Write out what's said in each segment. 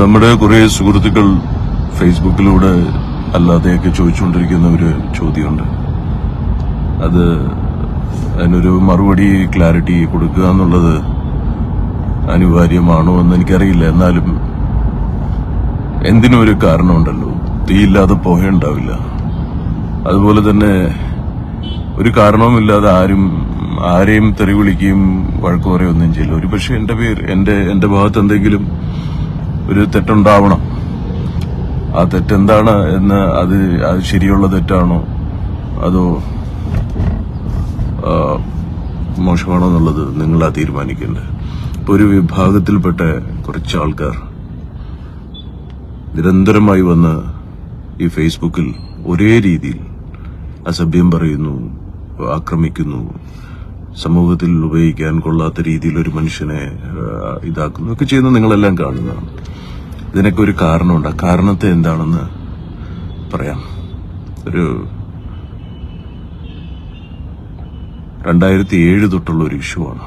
നമ്മുടെ കുറെ സുഹൃത്തുക്കൾ ഫേസ്ബുക്കിലൂടെ അല്ലാതെയൊക്കെ ചോദിച്ചുകൊണ്ടിരിക്കുന്ന ഒരു ചോദ്യമുണ്ട്. അതിനൊരു മറുപടി ക്ലാരിറ്റി കൊടുക്കുക എന്നുള്ളത് അനിവാര്യമാണോ എന്ന് എനിക്കറിയില്ല. എന്നാലും എന്തിനും ഒരു കാരണമുണ്ടല്ലോ. തീയില്ലാതെ പുകയുണ്ടാവില്ല. അതുപോലെ തന്നെ ഒരു കാരണവുമില്ലാതെ ആരെയും തെറി വിളിക്കുകയും വഴക്കു പറയുകയൊന്നും ചെയ്യില്ല. ഒരു പക്ഷെ എന്റെ ഭാഗത്ത് എന്തെങ്കിലും ഒരു തെറ്റുണ്ടാവണം. ആ തെറ്റെന്താണ് എന്ന് അത് ശരിയുള്ള തെറ്റാണോ അതോ മോശമാണോ എന്നുള്ളത് നിങ്ങളാ തീരുമാനിക്കേണ്ടത്. ഇപ്പൊ ഒരു വിഭാഗത്തിൽപ്പെട്ട കുറച്ച് ആൾക്കാർ നിരന്തരമായി വന്ന് ഈ ഫേസ്ബുക്കിൽ ഒരേ രീതിയിൽ അസഭ്യം പറയുന്നു, ആക്രമിക്കുന്നു, സമൂഹത്തിൽ ഉപയോഗിക്കാൻ കൊള്ളാത്ത രീതിയിൽ ഒരു മനുഷ്യനെ ഇതാക്കുന്നു ഒക്കെ ചെയ്യുന്നത് നിങ്ങളെല്ലാം കാണുന്നതാണ്. ഇതിനൊക്കെ ഒരു കാരണമുണ്ട്. ആ കാരണത്തെ എന്താണെന്ന് പറയാം. ഒരു 2007 തൊട്ടുള്ള ഒരു ഇഷ്യൂ ആണ്.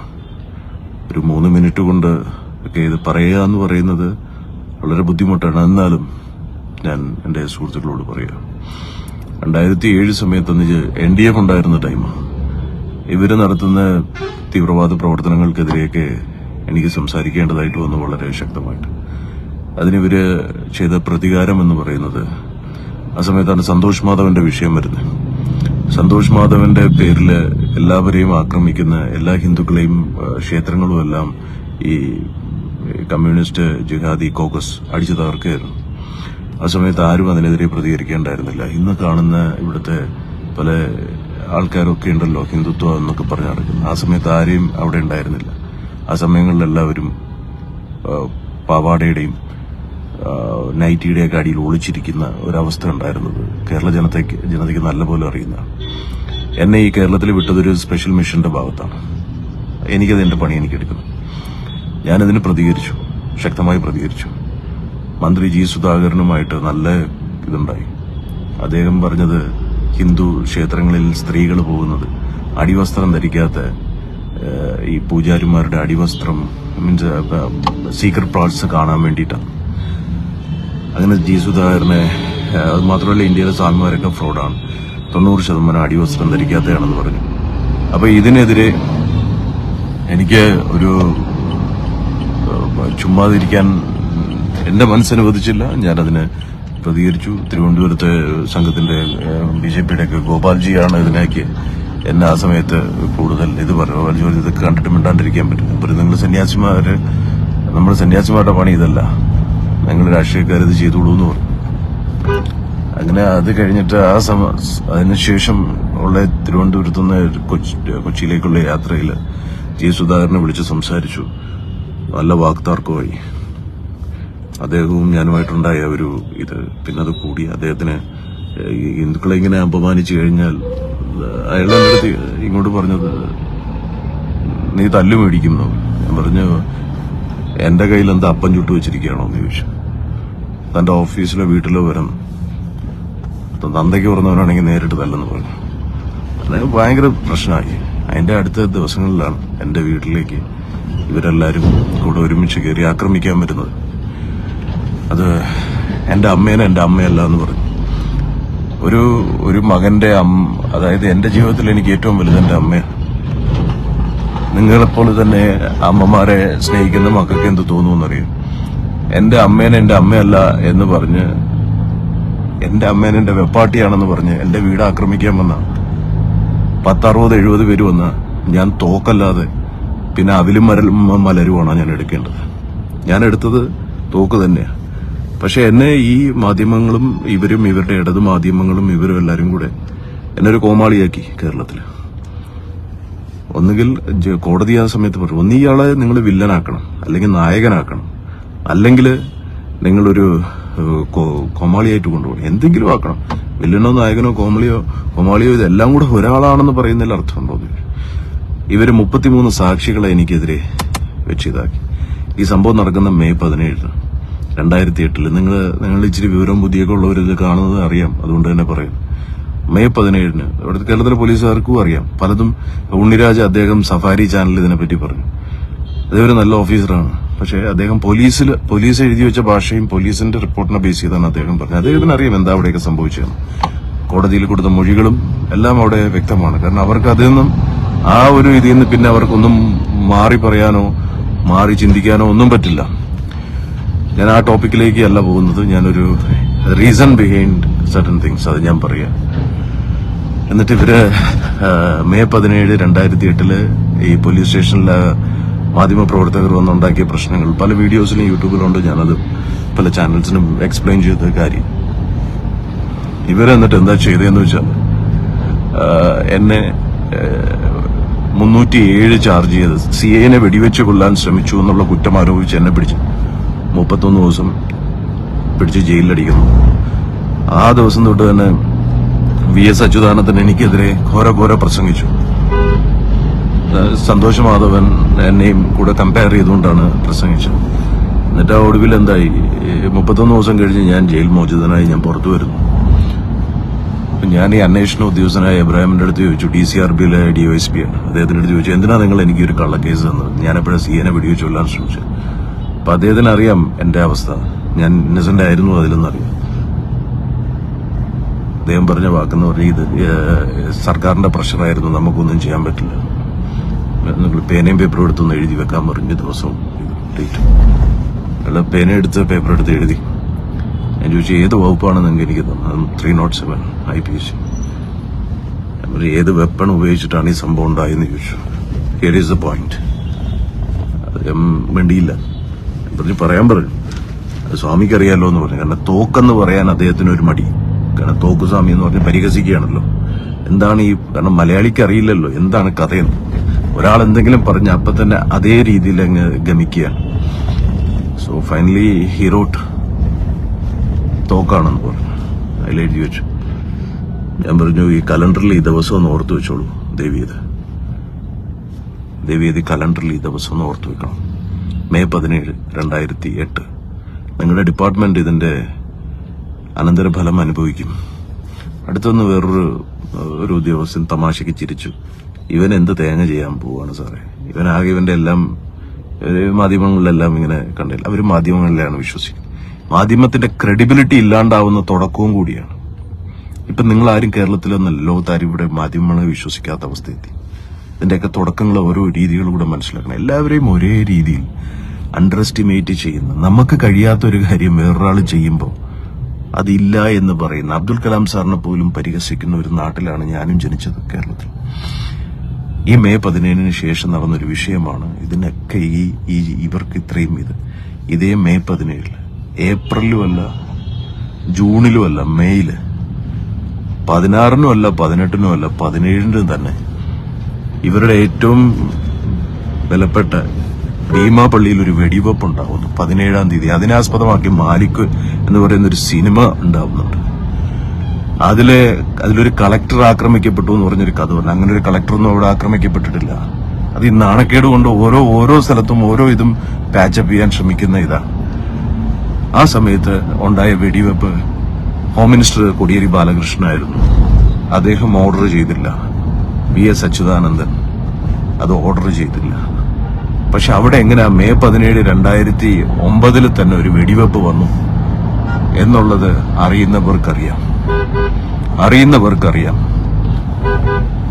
ഒരു 3 മിനിറ്റ് കൊണ്ട് ഒക്കെ ഇത് പറയുക എന്ന് പറയുന്നത് വളരെ ബുദ്ധിമുട്ടാണ്. എന്നാലും ഞാൻ എന്റെ സുഹൃത്തുക്കളോട് പറയാം. 2007 സമയത്ത് NDF ഉണ്ടായിരുന്ന ടൈമാണ്. ഇവര് നടത്തുന്ന തീവ്രവാദ പ്രവർത്തനങ്ങൾക്കെതിരെയൊക്കെ എനിക്ക് സംസാരിക്കേണ്ടതായിട്ട് വന്നു വളരെ ശക്തമായിട്ട്. അതിനിവര് ചെയ്ത പ്രതികാരം എന്ന് പറയുന്നത് ആ സമയത്താണ് സന്തോഷ് മാധവന്റെ വിഷയം വരുന്നത്. സന്തോഷ് മാധവന്റെ പേരില് എല്ലാവരെയും ആക്രമിക്കുന്ന എല്ലാ ഹിന്ദുക്കളെയും ക്ഷേത്രങ്ങളും എല്ലാം ഈ കമ്മ്യൂണിസ്റ്റ് ജിഹാദി കോക്കസ് അടിച്ചു തകർക്കുകയായിരുന്നു. ആ സമയത്ത് ആരും അതിനെതിരെ പ്രതികരിക്കേണ്ടായിരുന്നില്ല. ഇന്ന് കാണുന്ന ഇവിടുത്തെ പല ആൾക്കാരൊക്കെ ഉണ്ടല്ലോ ഹിന്ദുത്വം എന്നൊക്കെ പറഞ്ഞു നടക്കുന്നത്. ആ സമയത്ത് ആരെയും അവിടെ ഉണ്ടായിരുന്നില്ല. ആ സമയങ്ങളിൽ എല്ലാവരും പാവാടയുടെയും നൈറ്റിയുടെയൊക്കെ അടിയിൽ ഒളിച്ചിരിക്കുന്ന ഒരവസ്ഥ ഉണ്ടായിരുന്നത് കേരള ജനതയ്ക്ക് നല്ലപോലെ അറിയുന്ന. എന്നെ ഈ കേരളത്തിൽ വിട്ടതൊരു സ്പെഷ്യൽ മിഷന്റെ ഭാഗത്താണ്. എനിക്കത് എന്റെ പണി എനിക്കെടുക്കുന്നു. ഞാനതിന് പ്രതികരിച്ചു, ശക്തമായി പ്രതികരിച്ചു. മന്ത്രി ജി സുധാകരനുമായിട്ട് നല്ല ഇതുണ്ടായി. അദ്ദേഹം പറഞ്ഞത് ഹിന്ദു ക്ഷേത്രങ്ങളിൽ സ്ത്രീകൾ പോകുന്നത് അടിവസ്ത്രം ധരിക്കാത്ത ഈ പൂജാരിമാരുടെ അടിവസ്ത്രം മീൻസ് സീക്രട്ട് പാർട്സ് കാണാൻ വേണ്ടിയിട്ടാണ്. അങ്ങനെ ജി സുധാകരനെ, അത് മാത്രമല്ല ഇന്ത്യയിലെ സ്വാമിമാരൊക്കെ ഫ്രോഡാണ്, 90% അടിവസ്ത്രം ധരിക്കാത്തതാണെന്ന് പറഞ്ഞു. അപ്പൊ ഇതിനെതിരെ എനിക്ക് ഒരു ചുമ്മാതിരിക്കാൻ എന്റെ മനസ്സനുവദിച്ചില്ല. ഞാനതിന് പ്രതികരിച്ചു. തിരുവനന്തപുരത്തെ സംഘത്തിന്റെ BJPയുടെ ഒക്കെ ഗോപാൽജിയാണ് ഇതിനേക്ക് എന്നെ ആ സമയത്ത് കൂടുതൽ ഇത് പറഞ്ഞു. ഇതൊക്കെ കണ്ടിട്ട് മിണ്ടാണ്ടിരിക്കാൻ പറ്റും. നിങ്ങൾ നമ്മുടെ സന്യാസിമാരുടെ പണി ഇതല്ല, നിങ്ങൾ രാഷ്ട്രീയക്കാർ ഇത് ചെയ്തോളൂ എന്ന് പറഞ്ഞു. അങ്ങനെ അത് കഴിഞ്ഞിട്ട് അതിനുശേഷം ഉള്ള തിരുവനന്തപുരത്തുനിന്ന് കൊച്ചിയിലേക്കുള്ള യാത്രയിൽ ജി സുധാകരനെ വിളിച്ച് സംസാരിച്ചു. നല്ല വാക്താർക്കമായി അദ്ദേഹവും ഞാനുമായിട്ടുണ്ടായ ഒരു ഇത്. പിന്നെ അത് കൂടി അദ്ദേഹത്തിന് ഹിന്ദുക്കളെ ഇങ്ങനെ അപമാനിച്ചു കഴിഞ്ഞാൽ അയാളെ അടുത്ത് ഇങ്ങോട്ട് പറഞ്ഞത് നീ തല്ലു മേടിക്കുന്നു. ഞാൻ പറഞ്ഞു എന്റെ കയ്യിൽ എന്താ അപ്പം ചുട്ടു വെച്ചിരിക്കുകയാണോ എന്ന് ചോദിച്ചു. തന്റെ ഓഫീസിലോ വീട്ടിലോ വരും തന്തയ്ക്ക് പറഞ്ഞവനാണെങ്കിൽ നേരിട്ട് തല്ലെന്ന് പറഞ്ഞു. അതായത് ഭയങ്കര പ്രശ്നമായി. അതിന്റെ അടുത്ത ദിവസങ്ങളിലാണ് എന്റെ വീട്ടിലേക്ക് ഇവരെല്ലാരും കൂടെ ഒരുമിച്ച് കയറി ആക്രമിക്കാൻ വരുന്നത്. അത് എന്റെ അമ്മേനെ എന്റെ അമ്മയല്ല എന്ന് പറഞ്ഞു. ഒരു മകന്റെ അതായത് എന്റെ ജീവിതത്തിൽ എനിക്ക് ഏറ്റവും വലുത് എന്റെ അമ്മയാണ്. നിങ്ങളെപ്പോലെ തന്നെ അമ്മമാരെ സ്നേഹിക്കുന്ന മക്കൾക്ക് എന്ത് തോന്നുമെന്നറിയാം. എന്റെ അമ്മേനെ എന്റെ അമ്മയല്ല എന്ന് പറഞ്ഞ്, എന്റെ അമ്മേനെ എന്റെ വെപ്പാട്ടിയാണെന്ന് പറഞ്ഞ് എന്റെ വീട് ആക്രമിക്കാൻ വന്ന 10-60-70 പേര് വന്ന ഞാൻ തോക്കല്ലാതെ പിന്നെ അവിലും മലരുമാണ് ഞാൻ എടുക്കേണ്ടത്. ഞാൻ എടുത്തത് തോക്ക് തന്നെയാണ്. പക്ഷെ എന്നെ ഈ മാധ്യമങ്ങളും ഇവരുടെ ഇടത് മാധ്യമങ്ങളും ഇവരും എല്ലാരും കൂടെ എന്നെ ഒരു കോമാളിയാക്കി കേരളത്തില്. ഒന്നുകിൽ കോടതി ആ സമയത്ത് പറഞ്ഞു, ഒന്ന് ഇയാളെ നിങ്ങൾ വില്ലനാക്കണം, അല്ലെങ്കിൽ നായകനാക്കണം, അല്ലെങ്കിൽ നിങ്ങളൊരു കോമാളിയായിട്ട് കൊണ്ടുപോകണം, എന്തെങ്കിലും ആക്കണം. വില്ലനോ നായകനോ കോമാളിയോ ഇതെല്ലാം കൂടെ ഒരാളാണെന്ന് പറയുന്നതിൽ അർത്ഥമുണ്ടോ? ഇവര് 33 സാക്ഷികളെ എനിക്കെതിരെ വെച്ചിതാക്കി. ഈ സംഭവം നടക്കുന്ന മെയ് 17 2008. നിങ്ങൾ ഇച്ചിരി വിവരം ബുദ്ധിയൊക്കെ ഉള്ളവരിത് കാണുന്നത് അറിയാം, അതുകൊണ്ട് തന്നെ പറയും. മെയ് 17 ഇവിടുത്തെ കേരളത്തിലെ പോലീസുകാർക്കും അറിയാം. പലതും ഉണ്ണിരാജ് അദ്ദേഹം സഫാരി ചാനലിൽ ഇതിനെപ്പറ്റി പറഞ്ഞു. അദ്ദേഹം ഒരു നല്ല ഓഫീസറാണ്. പക്ഷേ അദ്ദേഹം പോലീസ് എഴുതി വെച്ച ഭാഷയും പോലീസിന്റെ റിപ്പോർട്ടിനെ ബേസ് ചെയ്താണ് അദ്ദേഹം പറഞ്ഞത്. അദ്ദേഹത്തിന് അറിയാം എന്താ അവിടെയൊക്കെ സംഭവിച്ചതെന്ന്. കോടതിയിൽ കൊടുത്ത മൊഴികളും എല്ലാം അവിടെ വ്യക്തമാണ്. കാരണം അവർക്ക് അതിൽ നിന്നും ആ ഒരു ഇതിൽ നിന്ന് പിന്നെ അവർക്കൊന്നും മാറി പറയാനോ മാറി ചിന്തിക്കാനോ ഒന്നും പറ്റില്ല. ഞാൻ ആ ടോപ്പിക്കിലേക്ക് അല്ല പോകുന്നത്. ഞാനൊരു റീസൺ ബിഹൈൻഡ് സർട്ടൻ തിങ്സ് അത് ഞാൻ പറയാം. എന്നിട്ട് ഇവര് മെയ് 17, 2008 ഈ പോലീസ് സ്റ്റേഷനിലെ മാധ്യമപ്രവർത്തകർ വന്നുണ്ടാക്കിയ പ്രശ്നങ്ങൾ പല വീഡിയോസിലും യൂട്യൂബിലുണ്ട്. ഞാനത് പല ചാനൽസിനും എക്സ്പ്ലെയിൻ ചെയ്ത കാര്യം. ഇവരെന്നിട്ട് എന്താ ചെയ്തതെന്ന് വെച്ചാൽ എന്നെ 307 ചാർജ് ചെയ്ത് സിഐനെ വെടിവെച്ച് കൊല്ലാൻ ശ്രമിച്ചു എന്നുള്ള കുറ്റം ആരോപിച്ച് എന്നെ പിടിച്ചു 31 ദിവസം പിടിച്ച് ജയിലിലടിക്കുന്നു. ആ ദിവസം തൊട്ട് തന്നെ VS അച്യുതാനന്ദൻ എനിക്കെതിരെ ഘോര പ്രസംഗിച്ചു. സന്തോഷ് മാധവൻ എന്നെയും കൂടെ കമ്പയർ ചെയ്തുകൊണ്ടാണ് പ്രസംഗിച്ചത്. എന്നിട്ട് ആ ഒടുവിൽ എന്തായി, 31 ദിവസം കഴിഞ്ഞ് ഞാൻ ജയിൽ മോചിതനായി ഞാൻ പുറത്തു വരുന്നു. ഞാൻ ഈ അന്വേഷണ ഉദ്യോഗസ്ഥനായ എബ്രാഹിമിന്റെ അടുത്ത് ചോദിച്ചു, DCRBയിലെ DOSP ആണ്, അദ്ദേഹത്തിന്റെ അടുത്ത് ചോദിച്ചു, എന്തിനാ നിങ്ങൾ എനിക്ക് ഒരു കള്ളക്കേസ് തന്നത്? ഞാനെപ്പോഴും സിഐനെ വെടിവെച്ച് കൊല്ലാൻ ശ്രമിച്ചു. അപ്പൊ അദ്ദേഹത്തിന് അറിയാം എന്റെ അവസ്ഥ, ഞാൻ ഇന്നസെന്റ് ആയിരുന്നു അതിലെന്നറിയാം. അദ്ദേഹം പറഞ്ഞ വാക്കെന്ന് പറഞ്ഞാൽ ഇത് സർക്കാരിന്റെ പ്രഷറായിരുന്നു, നമുക്കൊന്നും ചെയ്യാൻ പറ്റില്ല, നിങ്ങൾ പേനയും പേപ്പറും എടുത്തൊന്ന് എഴുതി വെക്കാൻ പറഞ്ഞ ദിവസവും ഡേറ്റ്. അയാൾ പേന എടുത്ത് പേപ്പർ എടുത്ത് എഴുതി. ഞാൻ ചോദിച്ചു ഏത് വകുപ്പാണെന്ന് എനിക്ക് തന്നത്? 307 IPC. ഞാൻ പറഞ്ഞു ഏത് വെപ്പൺ ഉപയോഗിച്ചിട്ടാണ് ഈ സംഭവം ഉണ്ടായെന്ന് ചോദിച്ചു. Here is the point. അദ്ദേഹം വേണ്ടിയില്ല. പറഞ്ഞു പറഞ്ഞു അത് സ്വാമിക്ക് അറിയാലോ എന്ന് പറഞ്ഞു. കാരണം തോക്കെന്ന് പറയാൻ അദ്ദേഹത്തിന് ഒരു മടി. കാരണം തോക്ക് സ്വാമി എന്ന് പറഞ്ഞ് പരിഹസിക്കുകയാണല്ലോ. എന്താണ് ഈ, കാരണം മലയാളിക്ക് അറിയില്ലല്ലോ എന്താണ് കഥയെന്ന്. ഒരാൾ എന്തെങ്കിലും പറഞ്ഞ അപ്പൊ തന്നെ അതേ രീതിയിൽ അങ്ങ് ഗമിക്കുകയാണ്. സോ ഫൈനലി ഹി റോട്ട് തോക്കാണെന്ന് പറഞ്ഞു. അതിലെഴുതി വെച്ചു. ഞാൻ പറഞ്ഞു ഈ കലണ്ടറിൽ ഈ ദിവസം ഒന്ന് ഓർത്തു വെച്ചോളൂ ദേവിയത് ഈ കലണ്ടറിൽ ഈ ദിവസം ഒന്ന് ഓർത്തു വെക്കണം. മെയ് 17, 2008. നിങ്ങളുടെ ഡിപ്പാർട്ട്മെന്റ് ഇതിന്റെ അനന്തരഫലം അനുഭവിക്കും. അടുത്തൊന്ന് വേറൊരു ഉദ്യോഗസ്ഥൻ തമാശയ്ക്ക് ചിരിച്ചു. ഇവൻ എന്ത് തേങ്ങ ചെയ്യാൻ പോവാണ് സാറേ, ഇവനാകെ ഇവന്റെ എല്ലാം മാധ്യമങ്ങളിലെല്ലാം ഇങ്ങനെ കണ്ടില്ല. അവർ മാധ്യമങ്ങളിലാണ് വിശ്വസിക്കുന്നത്. മാധ്യമത്തിന്റെ ക്രെഡിബിലിറ്റി ഇല്ലാണ്ടാവുന്ന തുടക്കവും കൂടിയാണ്. ഇപ്പൊ നിങ്ങൾ ആരും കേരളത്തിലൊന്നല്ല, ലോകത്താരും ഇവിടെ മാധ്യമങ്ങളെ വിശ്വസിക്കാത്ത അവസ്ഥയെത്തി. ഇതിന്റെയൊക്കെ തുടക്കങ്ങൾ ഓരോ രീതികളിലൂടെ മനസ്സിലാക്കണം. എല്ലാവരെയും ഒരേ രീതിയിൽ അണ്ടർ എസ്റ്റിമേറ്റ് ചെയ്യുന്ന, നമുക്ക് കഴിയാത്തൊരു കാര്യം വേറൊരാൾ ചെയ്യുമ്പോൾ അതില്ല എന്ന് പറയുന്ന, അബ്ദുൽ കലാം സാറിനെ പോലും പരിഹസിക്കുന്ന ഒരു നാട്ടിലാണ് ഞാനും ജനിച്ചത്, കേരളത്തിൽ. ഈ മെയ് 17 ശേഷം നടന്നൊരു വിഷയമാണ് ഇതിനൊക്കെ ഇവർക്ക് ഇത്രയും ഇതേ മെയ് 17 ഏപ്രിലുമല്ല, ജൂണിലുമല്ല, മെയ്യില് 16-നുമല്ല, 18-നുമല്ല, 17-നും തന്നെ ഇവരുടെ ഏറ്റവും വിലപ്പെട്ട ഭീമാപള്ളിയിൽ ഒരു വെടിവെപ്പ് ഉണ്ടാവുന്നു 17-ാം തീയതി. അതിനാസ്പദമാക്കി മാലിക് എന്ന് പറയുന്ന ഒരു സിനിമ ഉണ്ടാവുന്നുണ്ട്. അതിലൊരു കളക്ടർ ആക്രമിക്കപ്പെട്ടു എന്ന് പറഞ്ഞൊരു കഥ പറഞ്ഞു. അങ്ങനെ ഒരു കളക്ടറൊന്നും അവിടെ ആക്രമിക്കപ്പെട്ടിട്ടില്ല. അത് ഈ നാണക്കേട് കൊണ്ട് ഓരോ സ്ഥലത്തും ഓരോ ഇതും പാച്ചപ്പ് ചെയ്യാൻ ശ്രമിക്കുന്ന ഇതാണ്. ആ സമയത്ത് ഉണ്ടായ വെടിവെപ്പ് ഹോം മിനിസ്റ്റർ കോടിയേരി ബാലകൃഷ്ണനായിരുന്നു. അദ്ദേഹം ഓർഡർ ചെയ്തില്ല. VS അച്യുതാനന്ദൻ അത് ഓർഡർ ചെയ്തില്ല. പക്ഷെ അവിടെ എങ്ങനെയാ മെയ് 17, 2009 തന്നെ ഒരു വെടിവെപ്പ് വന്നു എന്നുള്ളത് അറിയുന്നവർക്കറിയാം.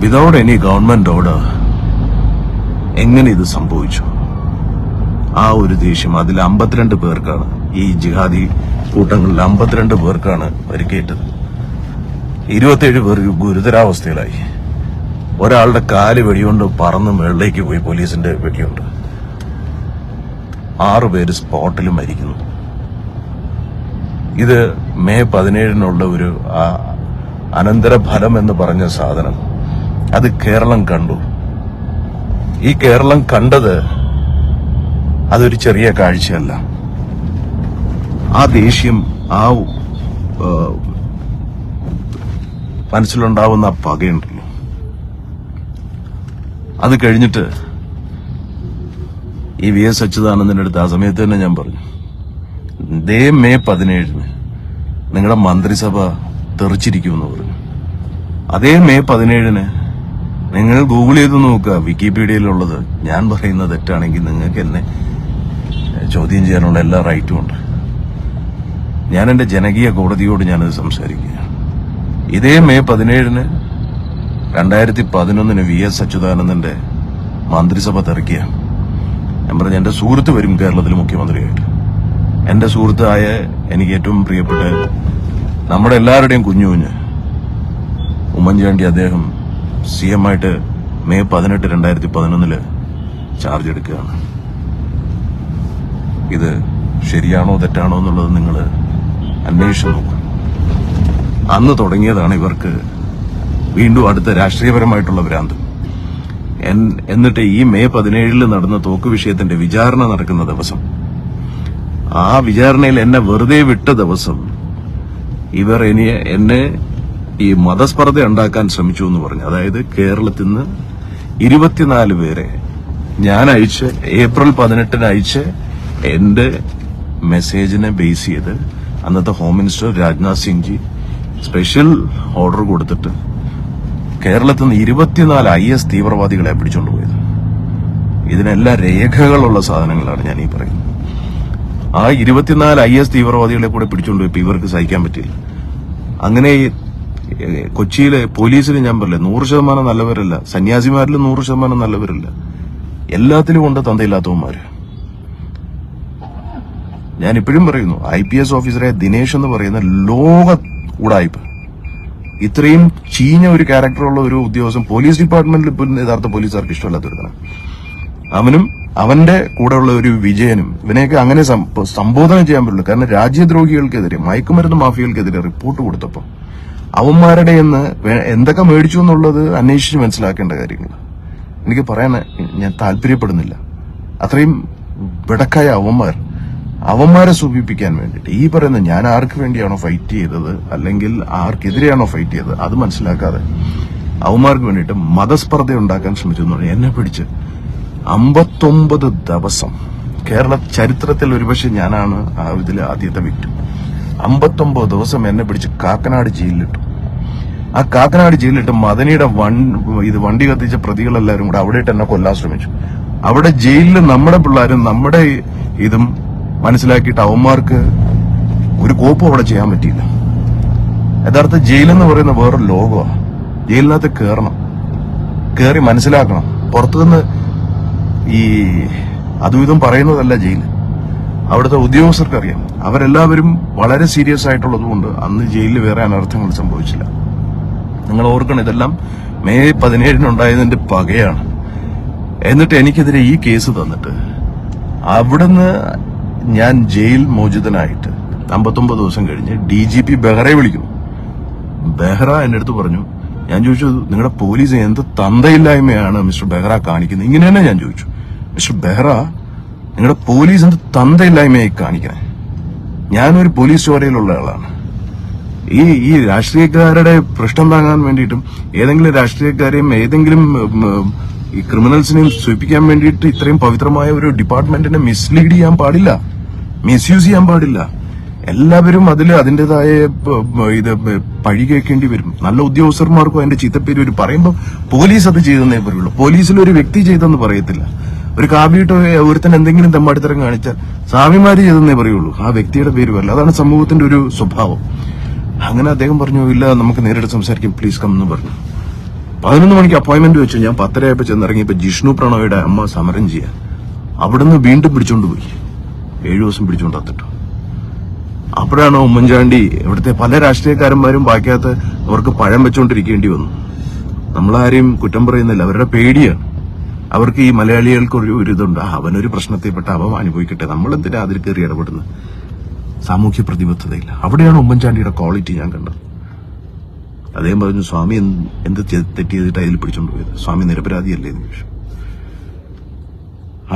വിതൗട്ട് എനി ഗവൺമെന്റ് ഓർഡർ എങ്ങനെ ഇത് സംഭവിച്ചു? ആ ഒരു ദേഷ്യം. അതിൽ 52 പേർക്കാണ്, ഈ ജിഹാദി കൂട്ടങ്ങളിൽ 52 പേർക്കാണ് പരിക്കേറ്റത്. 27 പേർ ഗുരുതരാവസ്ഥയിലായി. ഒരാളുടെ കാല് വെടികൊണ്ട് പറന്ന് മേളിലേക്ക് പോയി, പോലീസിന്റെ വെടിയുണ്ട്. 6 പേര് സ്പോട്ടിൽ മരിക്കുന്നു. ഇത് മെയ് 17-നുള്ള ഒരു അനന്തരഫലം എന്ന് പറഞ്ഞ സാധനം അത് കേരളം കണ്ടു. ഈ കേരളം കണ്ടത് അതൊരു ചെറിയ കാഴ്ചയല്ല. ആ ദേഷ്യം, ആ മനസ്സിലുണ്ടാവുന്ന പകയുണ്ടല്ലോ, അത് കഴിഞ്ഞിട്ട് ഈ VS അച്യുതാനന്ദന്റെ അടുത്ത് ആ സമയത്ത് തന്നെ ഞാൻ പറഞ്ഞു, ഇതേ മെയ് 17 നിങ്ങളുടെ മന്ത്രിസഭ തെറിച്ചിരിക്കുമെന്ന് പറഞ്ഞു. അതേ മെയ് 17 നിങ്ങൾ ഗൂഗിൾ ചെയ്ത് നോക്കുക, വിക്കിപീഡിയയിലുള്ളത്. ഞാൻ പറയുന്നത് തെറ്റാണെങ്കിൽ നിങ്ങൾക്ക് എന്നെ ചോദ്യം ചെയ്യാനുള്ള എല്ലാ റൈറ്റും ഉണ്ട്. ഞാൻ എന്റെ ജനകീയ കോടതിയോട് ഞാനത് സംസാരിക്കുക. ഇതേ മെയ് 17 2011 VS അച്യുതാനന്ദന്റെ മന്ത്രിസഭ തെറിക്കുക. ഞാൻ പറഞ്ഞ എന്റെ സുഹൃത്ത് വരും കേരളത്തിൽ മുഖ്യമന്ത്രിയായിട്ട്. എന്റെ സുഹൃത്തായ എനിക്ക് ഏറ്റവും പ്രിയപ്പെട്ട നമ്മുടെ എല്ലാവരുടെയും കുഞ്ഞു ഉമ്മൻചാണ്ടി അദ്ദേഹം CM ആയിട്ട് മെയ് 18 2011 ചാർജ് എടുക്കുകയാണ്. ഇത് ശരിയാണോ തെറ്റാണോ എന്നുള്ളത് നിങ്ങൾ അന്വേഷിച്ചു നോക്കും. അന്ന് തുടങ്ങിയതാണ് ഇവർക്ക് വീണ്ടും അടുത്ത രാഷ്ട്രീയപരമായിട്ടുള്ള ഭ്രാന്ത്. എന്നിട്ട് ഈ മെയ് 17 നടന്ന തോക്ക് വിഷയത്തിന്റെ വിചാരണ നടക്കുന്ന ദിവസം, ആ വിചാരണയിൽ എന്നെ വെറുതെ വിട്ട ദിവസം ഇവർ എന്നെ ഈ മതസ്പർദ്ധ ഉണ്ടാക്കാൻ ശ്രമിച്ചു എന്ന് പറഞ്ഞു. അതായത് കേരളത്തിൽ നിന്ന് 24 പേരെ ഞാൻ അയച്ച് ഏപ്രിൽ 18 അയച്ച് എന്റെ മെസ്സേജിനെ ബേസ് ചെയ്ത് അന്നത്തെ home minister Rajnath Singh ji special order കൊടുത്തിട്ട് കേരളത്തിൽ നിന്ന് 24 IS തീവ്രവാദികളെ പിടിച്ചുകൊണ്ടുപോയത്. ഇതിനെല്ലാം രേഖകളുള്ള സാധനങ്ങളാണ് ഞാൻ ഈ പറയുന്നത്. ആ 24 IS തീവ്രവാദികളെ കൂടെ പിടിച്ചുകൊണ്ടുപോയപ്പോ ഇവർക്ക് സഹിക്കാൻ പറ്റില്ല. അങ്ങനെ കൊച്ചിയിലെ പോലീസിൽ ഞാൻ പറയില്ല 100% നല്ലവരല്ല, സന്യാസിമാരിലും 100% നല്ലവരല്ല, എല്ലാത്തിലും കൊണ്ട് തന്തയില്ലാത്തവന്മാര്. ഞാൻ ഇപ്പോഴും പറയുന്നു, IPS ഓഫീസറായ ദിനേശ് എന്ന് പറയുന്ന ലോക ഉടായ്പ, ഇത്രയും ചീഞ്ഞ ഒരു ക്യാരക്ടറുള്ള ഒരു ഉദ്യോഗസ്ഥൻ പോലീസ് ഡിപ്പാർട്ട്മെന്റിൽ ഇപ്പോൾ യഥാർത്ഥ പോലീസുകാർക്ക് ഇഷ്ടമല്ലാത്തൊരുത്തനാണ്. അവനും അവന്റെ കൂടെയുള്ള ഒരു വിജയനും ഇവനെയൊക്കെ അങ്ങനെ സംബോധന ചെയ്യാൻ പറ്റില്ല. കാരണം രാജ്യദ്രോഹികൾക്കെതിരെ, മയക്കുമരുന്ന് മാഫിയകൾക്കെതിരെ റിപ്പോർട്ട് കൊടുത്തപ്പോ അവന്മാരുടെ എന്തൊക്കെ മേടിച്ചു എന്നുള്ളത് അന്വേഷിച്ച് മനസ്സിലാക്കേണ്ട കാര്യങ്ങൾ എനിക്ക് പറയാൻ ഞാൻ താല്പര്യപ്പെടുന്നില്ല. അത്രയും വിടക്കായ അവന്മാരെ സൂചിപ്പിക്കാൻ വേണ്ടിയിട്ട് ഈ പറയുന്ന ഞാൻ ആർക്ക് വേണ്ടിയാണോ ഫൈറ്റ് ചെയ്തത് അല്ലെങ്കിൽ ആർക്കെതിരെയാണോ ഫൈറ്റ് ചെയ്തത് അത് മനസ്സിലാക്കാതെ അവന്മാർക്ക് വേണ്ടിയിട്ട് മതസ്പർദ്ധ ഉണ്ടാക്കാൻ ശ്രമിച്ചു എന്ന് പറഞ്ഞാൽ എന്നെ പിടിച്ച് 59 ദിവസം കേരള ചരിത്രത്തിൽ ഒരുപക്ഷെ ഞാനാണ് ആ ഇതിൽ ആദ്യത്തെ വിക്ടിം. 59 ദിവസം എന്നെ പിടിച്ച് കാക്കനാട് ജയിലിലിട്ടു. ആ കാക്കനാട് ജയിലിലിട്ട് മദനിയുടെ വണ്ടി കത്തിച്ച പ്രതികളെല്ലാവരും കൂടെ അവിടെ ഇട്ട് എന്നെ കൊല്ലാൻ ശ്രമിച്ചു. അവിടെ ജയിലിൽ നമ്മുടെ പിള്ളേരും നമ്മുടെ ഇതും മനസ്സിലാക്കിയിട്ട് അവന്മാർക്ക് ഒരു കോപ്പും അവിടെ ചെയ്യാൻ പറ്റിയില്ല. യഥാർത്ഥ ജയിലെന്ന് പറയുന്ന വേറൊരു ലോകമാണ്. ജയിലിനകത്ത് കയറി മനസ്സിലാക്കണം. പുറത്തുനിന്ന് ഈ അതും ഇതും പറയുന്നതല്ല ജയില്. അവിടുത്തെ ഉദ്യോഗസ്ഥർക്കറിയാം. അവരെല്ലാവരും വളരെ സീരിയസ് ആയിട്ടുള്ളതുകൊണ്ട് അന്ന് ജയിലിൽ വേറെ അനർത്ഥങ്ങൾ സംഭവിച്ചില്ല. നിങ്ങൾ ഓർക്കണം, ഇതെല്ലാം മെയ് 17 ഉണ്ടായതിന്റെ പകയാണ്. എന്നിട്ട് എനിക്കെതിരെ ഈ കേസ് തന്നിട്ട് അവിടുന്ന് ഞാൻ ജയിൽ മോചിതനായിട്ട് 59 ദിവസം കഴിഞ്ഞ് DGP ബെഹ്റയെ വിളിക്കുന്നു. ബെഹ്റ എന്റെ അടുത്ത് പറഞ്ഞു, ഞാൻ ചോദിച്ചു നിങ്ങളുടെ പോലീസ് എന്ത് തന്തയില്ലായ്മയാണ് മിസ്റ്റർ ബെഹ്റ കാണിക്കുന്നത്? ഇങ്ങനെ തന്നെ ഞാൻ ചോദിച്ചു, മിസ്റ്റർ ബെഹ്റ നിങ്ങളുടെ പോലീസ് എന്ത് തന്തയില്ലായ്മയായി കാണിക്കണേ? ഞാനൊരു പോലീസ് ചോരയിലുള്ള ആളാണ്. ഈ രാഷ്ട്രീയക്കാരുടെ പ്രശ്നം താങ്ങാൻ വേണ്ടിയിട്ടും ഏതെങ്കിലും രാഷ്ട്രീയക്കാരെയും ഏതെങ്കിലും ഈ ക്രിമിനൽസിനെയും സൂചിപ്പിക്കാൻ വേണ്ടിയിട്ട് ഇത്രയും പവിത്രമായ ഒരു ഡിപ്പാർട്ട്മെന്റിനെ മിസ്ലീഡ് ചെയ്യാൻ പാടില്ല, മിസ്യൂസ് ചെയ്യാൻ പാടില്ല. എല്ലാവരും അതിന്റേതായ ഇത് പഴി കേൾക്കേണ്ടി വരും. നല്ല ഉദ്യോഗസ്ഥന്മാർക്കും അതിന്റെ ചീത്തപ്പേര് വരും. പറയുമ്പോൾ പോലീസ് അത് ചെയ്തെന്നേ പറയുള്ളൂ. പോലീസിൽ ഒരു വ്യക്തി ചെയ്തെന്ന് പറയത്തില്ല. ഒരു കാവ്യട്ടോ ഒരുത്തൻ എന്തെങ്കിലും തെമ്മാടിത്തരം കാണിച്ചാൽ സ്വാമിമാര് ചെയ്തെന്നേ പറയുള്ളൂ, ആ വ്യക്തിയുടെ പേര് വരില്ല. അതാണ് സമൂഹത്തിന്റെ ഒരു സ്വഭാവം. അങ്ങനെ അദ്ദേഹം പറഞ്ഞു, ഇല്ല നമുക്ക് നേരിട്ട് സംസാരിക്കും, പ്ലീസ് കം എന്ന് പറഞ്ഞു. 11 മണിക്ക് അപ്പോയിന്റ്മെന്റ് വെച്ചു. ഞാൻ 10:30 ആയപ്പോൾ ചെന്നിറങ്ങിയപ്പോ ജിഷ്ണു പ്രണോയുടെ അമ്മ സമരം ചെയ്യാൻ അവിടുന്ന് വീണ്ടും പിടിച്ചോണ്ടുപോയി. 7 ദിവസം പിടിച്ചോണ്ട് അത്തിട്ടു. അപ്പോഴാണ് ഉമ്മൻചാണ്ടി ഇവിടുത്തെ പല രാഷ്ട്രീയക്കാരന്മാരും ബാക്കിയകത്ത് അവർക്ക് പഴം വെച്ചോണ്ടിരിക്കേണ്ടി വന്നു. നമ്മളാരെയും കുറ്റം പറയുന്നില്ല, അവരുടെ പേടിയാണ്. അവർക്ക് ഈ മലയാളികൾക്ക് ഒരു ഇതുണ്ട്, അവനൊരു പ്രശ്നത്തെപ്പെട്ട അവൻ അനുഭവിക്കട്ടെ, നമ്മളെന്തിനാ അതിൽ കയറി ഇടപെടുന്നത്? സാമൂഹ്യ പ്രതിബദ്ധതയില്ല. അവിടെയാണ് ഉമ്മൻചാണ്ടിയുടെ ക്വാളിറ്റി ഞാൻ കണ്ടത്. അദ്ദേഹം പറഞ്ഞു, സ്വാമി എന്ത് തെറ്റ് ചെയ്തിട്ട് അതിൽ പിടിച്ചോണ്ടുപോയത്? സ്വാമി നിരപരാധിയല്ലേ എന്ന് ചോദിച്ചു.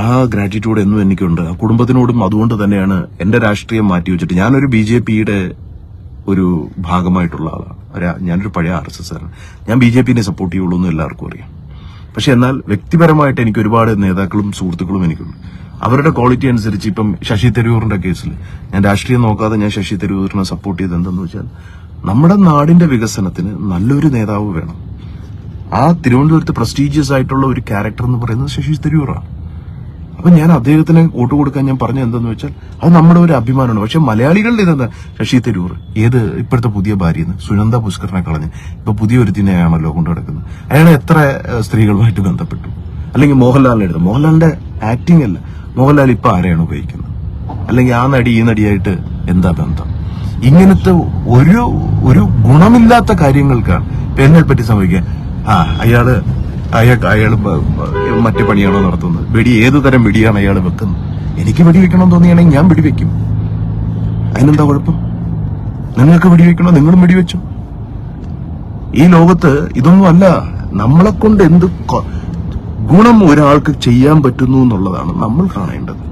ആ ഗ്രാറ്റിറ്റ്യൂഡ് എന്നും എനിക്കുണ്ട്. ആ കുടുംബത്തിനോടും അതുകൊണ്ട് തന്നെയാണ് എന്റെ രാഷ്ട്രീയം മാറ്റിവെച്ചിട്ട് ഞാനൊരു BJPയുടെ ഒരു ഭാഗമായിട്ടുള്ള ആളാണ്. ഞാനൊരു പഴയ RSS ആണ്. ഞാൻ BJPനെ സപ്പോർട്ട് ചെയ്യുള്ളൂ എന്ന് എല്ലാവർക്കും അറിയാം. പക്ഷെ എന്നാൽ വ്യക്തിപരമായിട്ട് എനിക്ക് ഒരുപാട് നേതാക്കളും സുഹൃത്തുക്കളും എനിക്കുണ്ട്. അവരുടെ ക്വാളിറ്റി അനുസരിച്ച് ഇപ്പം ശശി തരൂരിന്റെ കേസിൽ ഞാൻ രാഷ്ട്രീയം നോക്കാതെ ഞാൻ ശശി തരൂരിനെ സപ്പോർട്ട് ചെയ്ത് എന്തെന്ന് വെച്ചാൽ നമ്മുടെ നാടിന്റെ വികസനത്തിന് നല്ലൊരു നേതാവ് വേണം. ആ തിരുവനന്തപുരത്ത് പ്രസ്റ്റീജിയസ് ആയിട്ടുള്ള ഒരു ക്യാരക്ടർ എന്ന് പറയുന്നത് ശശി തരൂറാണ്. അപ്പൊ ഞാൻ അദ്ദേഹത്തിന് വോട്ട് കൊടുക്കാൻ ഞാൻ പറഞ്ഞത് എന്താന്ന് വെച്ചാൽ അത് നമ്മുടെ ഒരു അഭിമാനമാണ്. പക്ഷെ മലയാളികളുടെ ഇതെന്താ, ശശി തരൂർ ഇപ്പോഴത്തെ പുതിയ ഭാര്യന്ന് സുനന്ദ പുഷ്കറിനെ കളഞ്ഞ് ഇപ്പൊ പുതിയ ഒരുത്തിനെയാണല്ലോ കൊണ്ടുനടക്കുന്നത്. അയാൾ എത്ര സ്ത്രീകളുമായിട്ട് ബന്ധപ്പെട്ടു? അല്ലെങ്കിൽ മോഹൻലാലിനെ എടുത്തു, മോഹൻലാലിന്റെ ആക്ടിംഗ് അല്ല, മോഹൻലാൽ ഇപ്പൊ ആരെയാണ് ഉപയോഗിക്കുന്നത്? അല്ലെങ്കിൽ ആ നടി ഈ നടിയായിട്ട് എന്താ ബന്ധം? ഇങ്ങനത്തെ ഒരു ഗുണമില്ലാത്ത കാര്യങ്ങൾക്കാണ് ഇപ്പൊ എന്നെ പറ്റി സംഭവിക്കുക. അയാള് മറ്റു പണിയാണോ നടത്തുന്നത്? ഏതു തരം വെടിയാണ് അയാൾ വെക്കുന്നത്? എനിക്ക് വെടിവെക്കണമെന്ന് തോന്നിയാണെങ്കിൽ ഞാൻ വെടിവെക്കും. അതിനെന്താ കുഴപ്പം? നിങ്ങൾക്ക് വെടിവെക്കണോ? നിങ്ങളും വെടിവെച്ചു. ഈ ലോകത്ത് ഇതൊന്നും അല്ല. നമ്മളെ കൊണ്ട് എന്ത് ഗുണം ഒരാൾക്ക് ചെയ്യാൻ പറ്റുന്നു എന്നുള്ളതാണ് നമ്മൾ കാണേണ്ടത്.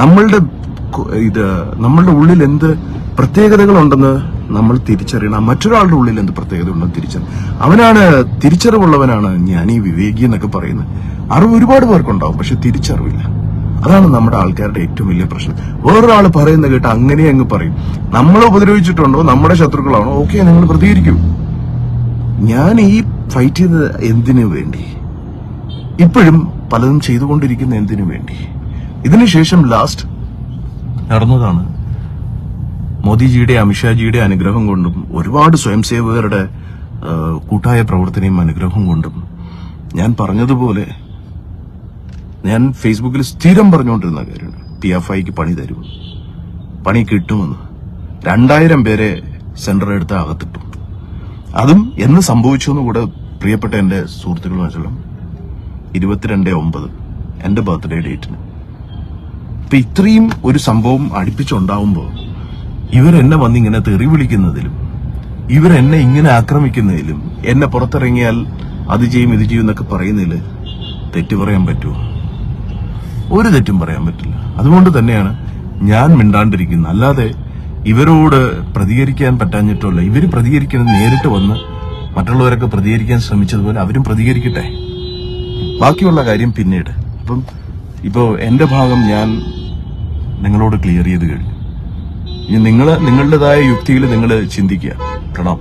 നമ്മളുടെ ഉള്ളിൽ എന്ത് പ്രത്യേകതകളുണ്ടെന്ന് നമ്മൾ തിരിച്ചറിയണം. മറ്റൊരാളുടെ ഉള്ളിൽ എന്ത് പ്രത്യേകത ഉണ്ടെന്ന് തിരിച്ചറിയണം. അവനാണ് തിരിച്ചറിവുള്ളവനാണ് ജ്ഞാനി, വിവേകി എന്നൊക്കെ പറയുന്നത്. അറിവ് ഒരുപാട് പേർക്കുണ്ടാവും, പക്ഷെ തിരിച്ചറിവില്ല. അതാണ് നമ്മുടെ ആൾക്കാരുടെ ഏറ്റവും വലിയ പ്രശ്നം. വേറൊരാൾ പറയുന്ന കേട്ട് അങ്ങനെ അങ്ങ് പറയും. നമ്മളെ ഉപദ്രവിച്ചിട്ടുണ്ടോ, നമ്മുടെ ശത്രുക്കളാണോ, ഓക്കെ, നിങ്ങൾ പ്രതികരിക്കൂ. ഞാൻ ഈ ഫൈറ്റ് ചെയ്തത് എന്തിനു വേണ്ടി? ഇപ്പോഴും പലതും ചെയ്തുകൊണ്ടിരിക്കുന്ന എന്തിനു വേണ്ടി? ഇതിനുശേഷം ലാസ്റ്റ് നടന്നതാണ് മോദിജിയുടെ അമിത്ഷാജിയുടെ അനുഗ്രഹം കൊണ്ടും ഒരുപാട് സ്വയംസേവകരുടെ കൂട്ടായ പ്രവർത്തനയും അനുഗ്രഹം കൊണ്ടും ഞാൻ പറഞ്ഞതുപോലെ ഞാൻ ഫേസ്ബുക്കിൽ സ്ഥിരം പറഞ്ഞുകൊണ്ടിരുന്ന കാര്യമാണ്, PFIക്ക് പണി തരും, പണി കിട്ടുമെന്ന്. 2000 പേരെ സെന്റർ എടുത്ത് അകത്തിട്ടു. അതും എന്ന് സംഭവിച്ചു എന്ന് കൂടെ പ്രിയപ്പെട്ട എന്റെ സുഹൃത്തുക്കൾ മനസ്സിലും 22/9 എന്റെ ബർത്ത്ഡേ ഡേറ്റിന്. ഇപ്പൊ ഇത്രയും ഒരു സംഭവം അടുപ്പിച്ചുണ്ടാവുമ്പോ ഇവരെന്നെ വന്നിങ്ങനെ തെറി വിളിക്കുന്നതിലും ഇവരെന്നെ ഇങ്ങനെ ആക്രമിക്കുന്നതിലും എന്നെ പുറത്തിറങ്ങിയാൽ അത് ചെയ്യും ഇത് ചെയ്യും എന്നൊക്കെ പറയുന്നതിൽ തെറ്റ് പറയാൻ പറ്റുമോ? ഒരു തെറ്റും പറയാൻ പറ്റില്ല. അതുകൊണ്ട് തന്നെയാണ് ഞാൻ മിണ്ടാണ്ടിരിക്കുന്നത്. അല്ലാതെ ഇവരോട് പ്രതികരിക്കാൻ പറ്റാഞ്ഞിട്ടല്ല. ഇവര് പ്രതികരിക്കുന്നത് നേരിട്ട് വന്ന് മറ്റുള്ളവരൊക്കെ പ്രതികരിക്കാൻ ശ്രമിച്ചതുപോലെ അവരും പ്രതികരിക്കട്ടെ. ബാക്കിയുള്ള കാര്യം പിന്നീട്. ഇപ്പോ എന്റെ ഭാഗം ഞാൻ നിങ്ങളോട് ക്ലിയർ ചെയ്ത് കഴിഞ്ഞു. ഇനി നിങ്ങളുടേതായ യുക്തിയിൽ നിങ്ങൾ ചിന്തിക്കുക. പ്രണാം.